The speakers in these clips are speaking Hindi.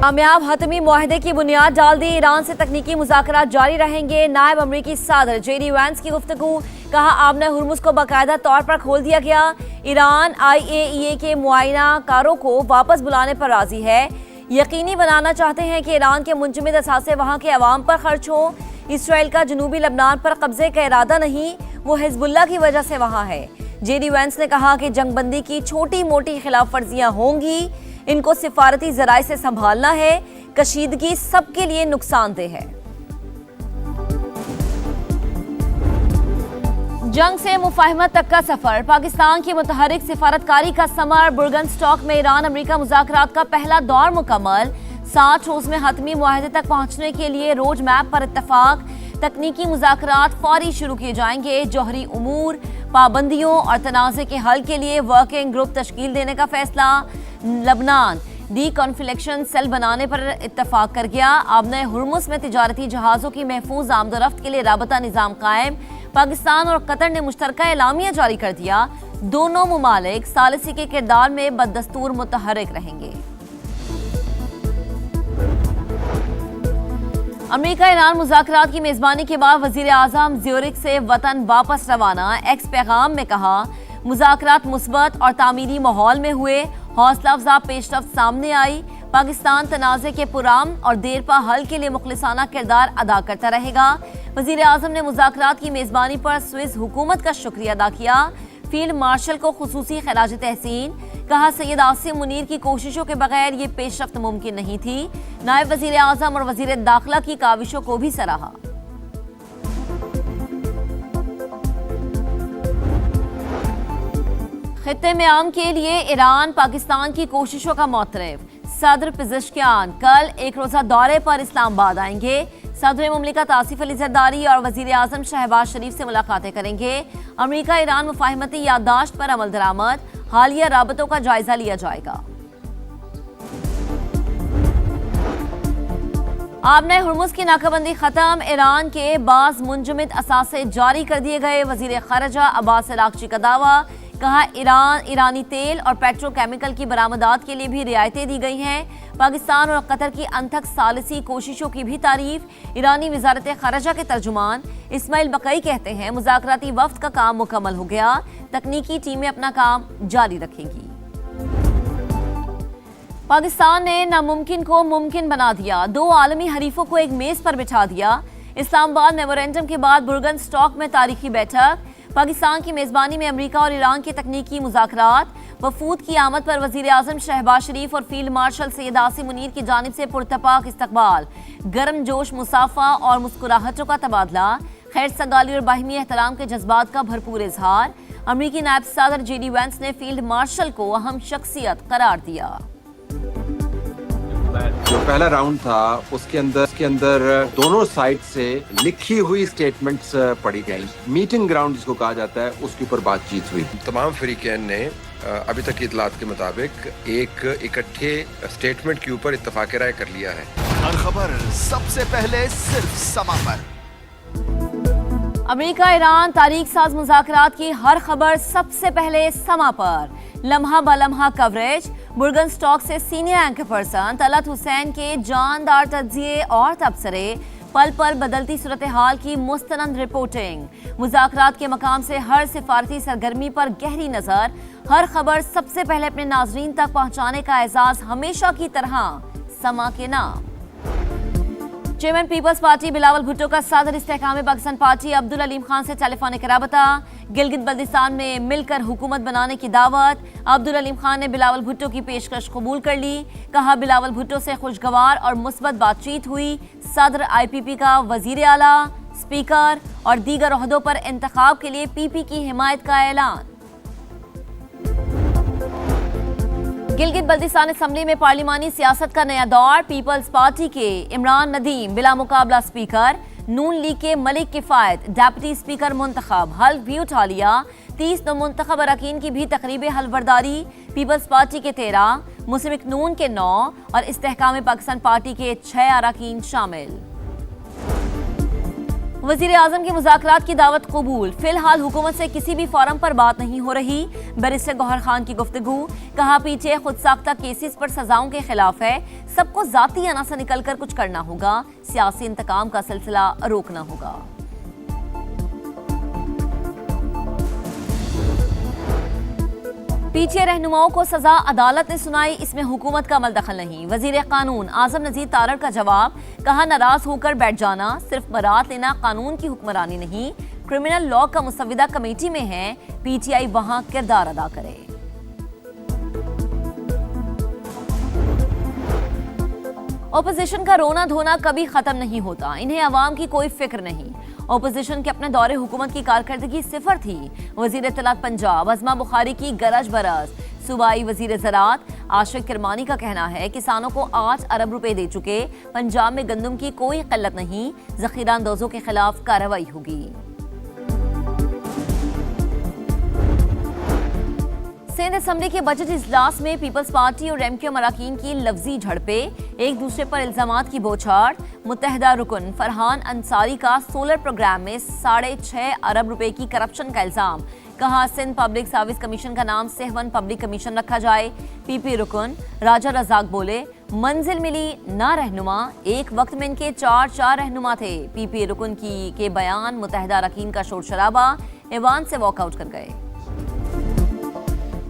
कामयाब हतमी मुआहदे की बुनियाद डाल दी, ईरान से तकनीकी मुज़ाकरात जारी रहेंगे। नायब अमरीकी सदर जेडी वैंस की गुफ्तगू, कहा आबना हुर्मुज़ को बाकायदा तौर पर खोल दिया गया। ईरान IAEA के मुआयना कारों को वापस बुलाने पर राजी है। यकीनी बनाना चाहते हैं कि ईरान के मुंजमद असासे वहाँ के अवाम पर खर्च हो। इसराइल का जनूबी लबनान पर कब्जे का इरादा नहीं, वो हिजबुल्लाह की वजह से वहाँ है। जेडी वैंस ने कहा कि जंगबंदी की छोटी मोटी खिलाफ वर्जियाँ होंगी, इनको सिफारती जराए से संभालना है। कशीदगी सबके लिए नुकसानदेह है। जंग से मुफाहमत तक का सफर, पाकिस्तान की मुतहरिक सिफारतकारी का समर। बुर्गनस्टॉक में ईरान अमेरिका मुज़ाकरात का पहला दौर मुकम्मल। 60 रोज में हतमी मुआहदे तक पहुंचने के लिए रोड मैप पर इत्तफाक। तकनीकी मुज़ाकरात फौरी शुरू किए जाएंगे। जौहरी उमूर, पाबंदियों और तनाज़े के हल के लिए वर्किंग ग्रुप तश्कील देने का फैसला। लबनान डी कॉन्फ्लिक्शन सेल बनाने पर इत्तफाक कर गया। आबना हुर्मुज़ में तिजारती जहाज़ों की महफूज आमदोरफ्त के लिए राबता निज़ाम कायम। पाकिस्तान और कतर ने मुश्तरका एलामिया जारी कर दिया। दोनों मुमालिक सालिसी के किरदार में बददस्तूर मुतहरिक रहेंगे। अमेरिका ईरान मुज़ाकरात की मेज़बानी के बाद वज़ीर आज़म ज़्यूरिख से वतन वापस रवाना। एक्स पैगाम में कहा, मुज़ाकरात मुस्बत और तामीरी माहौल में हुए, हौसला अफजा पेशरफ्त सामने आई। पाकिस्तान तनाज़े के पुराम और देरपा हल के लिए मुखलिसाना किरदार अदा करता रहेगा। वज़ीर आज़म ने मुज़ाकरात की मेज़बानी पर स्विस हुकूमत का शुक्रिया अदा किया। फील्ड मार्शल को खुसूसी खराज तहसीन, कहा सैयद आसिम मुनीर की कोशिशों के बगैर ये पेशरफ्त मुमकिन नहीं थी। नायब वज़ीर आज़म और वज़ीर दाखिला की काविशों को भी सराहा। खित्ते में आम के लिए ईरान पाकिस्तान की कोशिशों का मोतरफ। सदर पिज़ेश्कियान कल एक रोज़ा दौरे पर इस्लामाबाद आएंगे। सदर मुमलिकत आसिफ अली ज़रदारी और वज़ीर आज़म शहबाज शरीफ से मुलाकातें करेंगे। अमेरिका ईरान मुफाहमती याददाश्त पर अमल दरामद, हालिया राबतों का जायजा लिया जाएगा। आबना हुर्मुज़ की नाकाबंदी खत्म, ईरान के बाज़ मुंजमद असासे जारी कर दिए गए। वज़ीर ख़ारजा अब्बास अराग़ची का दावा, कहा ईरानी तेल और पेट्रोकेमिकल की बरामदात के लिए भी रियायतें दी गई हैं। पाकिस्तान और कतर की अनथक सालिसी कोशिशों की भी तारीफ। ईरानी वज़ारत ख़ारजा के तर्जुमान इस्माइल बकई कहते हैं, मुज़ाकराती वफ़्द का काम मुकम्मल हो गया, तकनीकी टीमें अपना काम जारी रखेंगी। पाकिस्तान ने नामुमकिन को मुमकिन बना दिया, 2 आलमी हरीफों को एक मेज़ पर बिठा दिया। इस्लामाबाद मेमोरेंडम के बाद बुर्गनस्टॉक में तारीखी बैठक। पाकिस्तान की मेज़बानी में अमेरिका और ईरान के तकनीकी मुज़ाकरात। वफूद की आमद पर वज़ीर आज़म शहबाज शरीफ और फील्ड मार्शल सैयद आसिम मुनीर की जानिब से पुरतपाक इस्तकबाल, गर्म जोश मुसाफा और मुस्कुराहटों का तबादला। खैर सगाली और बाहिमी एहतराम के जज्बात का भरपूर इजहार। अमेरिकी नायब सदर जेडी वैंस ने फील्ड मार्शल को अहम शख्सियत करार दिया। जो पहला राउंड था उसके अंदर दोनों साइड से लिखी हुई स्टेटमेंट्स पढ़ी गई। मीटिंग ग्राउंड जिसको कहा जाता है उसके ऊपर बातचीत हुई। तमाम फरीकैन ने अभी तक की इतलात के मुताबिक एक इकट्ठे स्टेटमेंट के ऊपर इत्तफाक राय कर लिया है। हर खबर सबसे पहले सिर्फ समा पर। अमेरिका ईरान तारीख साज मुज़ाकरात की हर खबर सबसे पहले समा पर। लम्हा बलम्हा कवरेज। बुर्गनस्टॉक से senior anchor person Talat Hussain के जानदार तज्जिए और तबसरे। पल पल बदलती सूरत हाल की मुस्तनद रिपोर्टिंग। मुज़ाकरात के मकाम से हर सिफारती सरगर्मी पर गहरी नजर। हर खबर सबसे पहले अपने नाजरीन तक पहुंचाने का एजाज हमेशा की तरह समा के नाम। Chairman peoples party Bilawal Bhutto का सदर इस्तेहकाम पाकिस्तान पार्टी अब्दुल अलीम खान से टेलीफोनिक राबता। गिलगित बल्दिस्तान में मिलकर हुकूमत बनाने की दावत। अब्दुल अलीम खान ने बिलावल भुट्टो की पेशकश कबूल कर ली। कहा बिलावल भुट्टो से खुशगवार और मुस्बत बातचीत हुई। सदर IPP का वजीर आला, स्पीकर और दीगर ओहदों पर इंतखाब के लिए PP की हिमायत का ऐलान। गिलगित बल्दिस्तान असम्बली में पार्लिमानी सियासत का नया दौर। पीपल्स पार्टी के इमरान नदीम बिला मुकाबला स्पीकर। नून लीग के मलिक किफायत डेप्यूटी स्पीकर मुंतखब, हल्फ भी उठा लिया। 30 मुंतखब अरकान की भी तकरीब हल्फबरदारी। पीपल्स पार्टी के 13, मुस्लिम लीग नून के 9 और इस्तेहकाम पाकिस्तान पार्टी के 6 अरकान शामिल। वजीर आजम की मुज़ाकरात की दावत कबूल, फिलहाल हुकूमत से किसी भी फोरम पर बात नहीं हो रही। बैरिस्टर गौहर खान की गुफ्तगू, कहा पीटीआई खुद साख्ता केसेस पर सजाओं के खिलाफ है, सबको जाती अना से निकलकर कुछ करना होगा, सियासी इंतकाम का सिलसिला रोकना होगा। पीटीआई रहनुमाओं को सजा अदालत ने सुनाई, इसमें हुकूमत का अमल दखल नहीं। वजीर कानून आजम नजीर तारड़ का जवाब, कहा नाराज होकर बैठ जाना, सिर्फ बरात लेना कानून की हुक्मरानी नहीं, क्रिमिनल लॉ का मुसव्विदा कमेटी में है, पीटीआई वहां किरदार अदा करे। ओपोजिशन का रोना धोना कभी खत्म नहीं होता, इन्हें अवाम की कोई फिक्र नहीं। ओपोजिशन के अपने दौरे हुकूमत की कारकर्दगी सिफर थी। वजीर इत्तलात पंजाब अज़मा बुखारी की गरज बरस, सूबाई वजीर ज़राअत आशिक किरमानी का कहना है किसानों को 8 अरब रुपए दे चुके, पंजाब में गंदम की कोई किल्लत नहीं, ज़ख़ीरा अंदोज़ों के खिलाफ कार्रवाई होगी। सिंध असम्बली के बजट इजलास में पीपल्स पार्टी और एमक्यू अरकान की लफ्जी झड़पें, एक दूसरे पर इल्जामात की बौछार। मुत्तहदा रुकन फरहान अंसारी का सोलर प्रोग्राम में 6.5 अरब रुपए की करप्शन का इल्जाम, कहा सिंध पब्लिक सर्विस कमीशन का नाम सेहवन पब्लिक कमीशन रखा जाए। पीपी रुकन राजा रजाक बोले, मंजिल मिली ना रहनुमा, एक वक्त में इनके 4 रहनुमा थे। पीपी रुकन के बयान मुत्तहदा अरकान का शोर शराबा, ऐवान से वॉकआउट कर गए।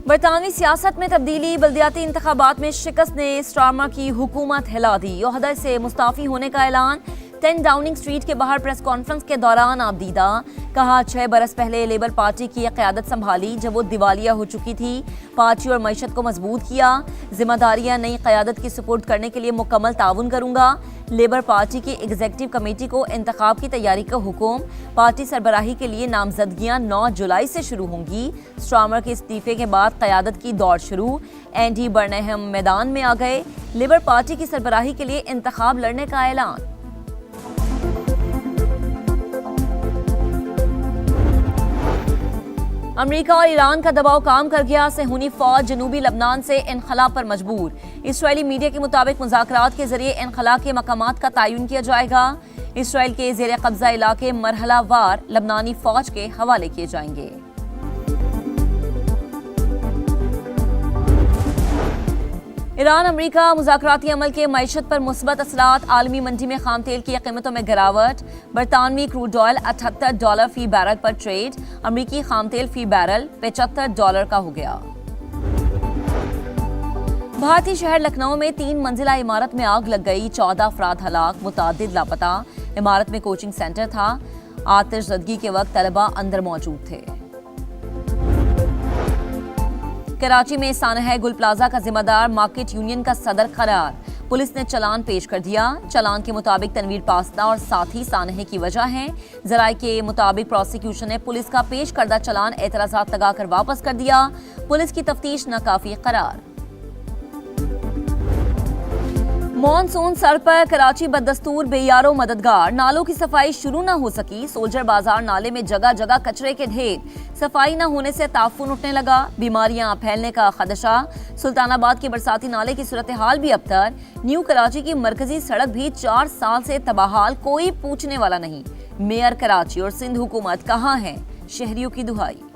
बरतानवी सियासत में तब्दीली, बल्दियाती इंतखाबात में शिकस्त ने स्टार्मर की हुकूमत हिला दी, ओहदे से मुस्ताफी होने का ऐलान। 10 डाउनिंग स्ट्रीट के बाहर प्रेस कॉन्फ्रेंस के दौरान आबदीदा, कहा 6 बरस पहले लेबर पार्टी की क़यादत संभाली जब वो दिवालिया हो चुकी थी, पार्टी और मईशत को मजबूत किया, जिम्मेदारियां नई क़यादत की सुपुर्द करने के लिए मुकम्मल ताउन करूंगा। लेबर पार्टी की एग्जीक्यूटिव कमेटी को इंतखाब की तैयारी का हुक्म, पार्टी सरबराही के लिए नामजदगियां 9 जुलाई से शुरू होंगी। स्टार्मर के इस्तीफे के बाद क़यादत की दौड़ शुरू, एंडी बर्नहम मैदान में आ गए, लेबर पार्टी की सरबराही के लिए इंतखाब लड़ने का ऐलान। अमेरिका और ईरान का दबाव काम कर गया, सेहूनी फौज जनूबी लबनान से इनखला पर मजबूर। इसराइली मीडिया के मुताबिक मुज़ाकरात के जरिए इनखला के मकामात का तयन किया जाएगा। इसराइल के ज़ेर कब्जा इलाके मरहला वार लबनानी फौज के हवाले किए जाएंगे। ईरान अमेरिका मुज़ाकराती अमल के मईशत पर मुस्बत असरात, आलमी मंडी में खाम तेल की कीमतों में गिरावट। बरतानवी क्रूड ऑयल $78 फी बैरल पर ट्रेड, अमरीकी खाम तेल फी बैरल $75 का हो गया। भारतीय शहर लखनऊ में 3 मंजिला इमारत में आग लग गई, 14 अफराद हलाक, मुतादिद लापता। इमारत में कोचिंग सेंटर था, आतिशज़दगी के वक्त तलबा अंदर मौजूद थे। कराची में सानहा गुल प्लाजा का जिम्मेदार मार्केट यूनियन का सदर करार, पुलिस ने चलान पेश कर दिया। चलान के मुताबिक तनवीर पास्ता और साथी सानहे की वजह है। जराये के मुताबिक प्रोसिक्यूशन ने पुलिस का पेश करदा चलान एतराज़ात लगाकर वापस कर दिया। पुलिस की तफ्तीश नाकाफी करार। मॉनसून सर पर कराची बदस्तूर बेयारो मददगार, नालों की सफाई शुरू न हो सकी। सोल्जर बाजार नाले में जगह जगह कचरे के ढेर, सफाई न होने से ताफुन उठने लगा, बीमारियां फैलने का खदशा। सुल्तानाबाद के बरसाती नाले की सूरत हाल भी अबतर। न्यू कराची की मरकजी सड़क भी 4 साल से तबाहाल, कोई पूछने वाला नहीं। मेयर कराची और सिंध हुकूमत कहाँ है, शहरियों की दुहाई।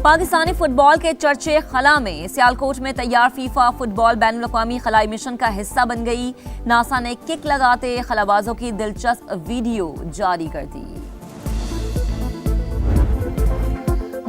पाकिस्तानी फुटबॉल के चर्चे खला में, सियालकोट में तैयार फीफा फुटबॉल बैनुल अक़वामी खलाई मिशन का हिस्सा बन गई। नासा ने किक लगाते खलाबाजों की दिलचस्प वीडियो जारी कर दी।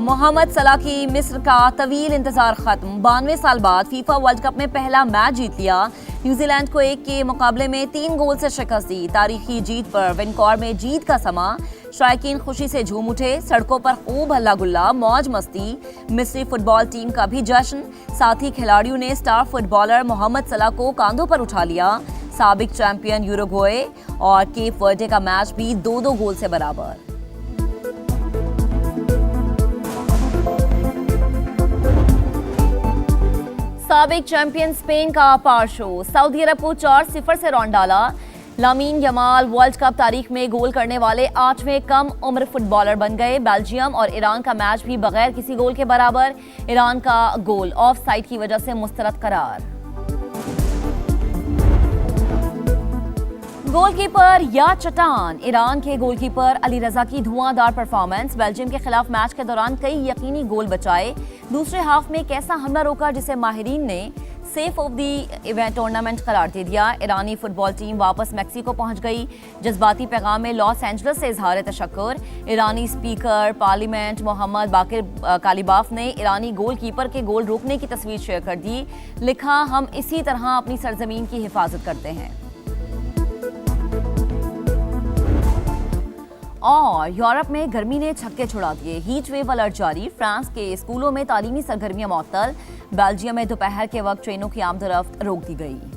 मोहम्मद सलाह की मिस्र का तवील इंतजार खत्म, 92 साल बाद फीफा वर्ल्ड कप में पहला मैच जीत लिया। न्यूजीलैंड को 1 के मुकाबले में 3 गोल से शिकस्त दी। तारीखी जीत पर विनकॉर में जीत का समा, शायकीन खुशी से झूम उठे, सड़कों पर खूब हल्ला गुल्ला, मौज मस्ती। मिस्री फुटबॉल टीम का भी जश्न, साथ ही खिलाड़ियों ने स्टार फुटबॉलर मोहम्मद सलाह को कांधों पर उठा लिया। साबिक चैंपियन यूरुग्वे और केप वर्डे का मैच भी 2-2 गोल से बराबर। साबिक चैंपियन स्पेन का पार शो, सऊदी अरब को 4-0 से रौंद डाला। लामीन यमाल वर्ल्ड कप तारीख में गोल करने वाले 8वें कम उम्र फुटबॉलर बन गए। बेल्जियम और ईरान का मैच भी बगैर किसी गोल के बराबर। ईरान का गोल ऑफ साइड की वजह से मुस्तरद करार। गोलकीपर या चट्टान, ईरान के गोलकीपर अली रजा की धुआंधार परफॉर्मेंस। बेल्जियम के खिलाफ मैच के दौरान कई यकीनी गोल बचाए। दूसरे हाफ में कैसा हमला रोका जिसे माहिरीन ने safe of the event tournament करार दे दिया। ईरानी फुटबॉल टीम वापस मैक्सिको पहुंच गई। जज्बाती पैगाम में लॉस एंजल्स से इजहार तशक्कुर। ईरानी स्पीकर पार्लियामेंट मोहम्मद बाकिर कालिबाफ ने ईरानी गोलकीपर के गोल रोकने की तस्वीर शेयर कर दी। लिखा, हम इसी तरह अपनी सरजमीन की हिफाजत करते हैं। और यूरोप में गर्मी ने छक्के छुड़ा दिए। हीट वेव अलर्ट जारी। फ्रांस के स्कूलों में तालीमी सरगर्मियां मुअत्तल। बेल्जियम में दोपहर के वक्त ट्रेनों की आमदोरफ्त रोक दी गई।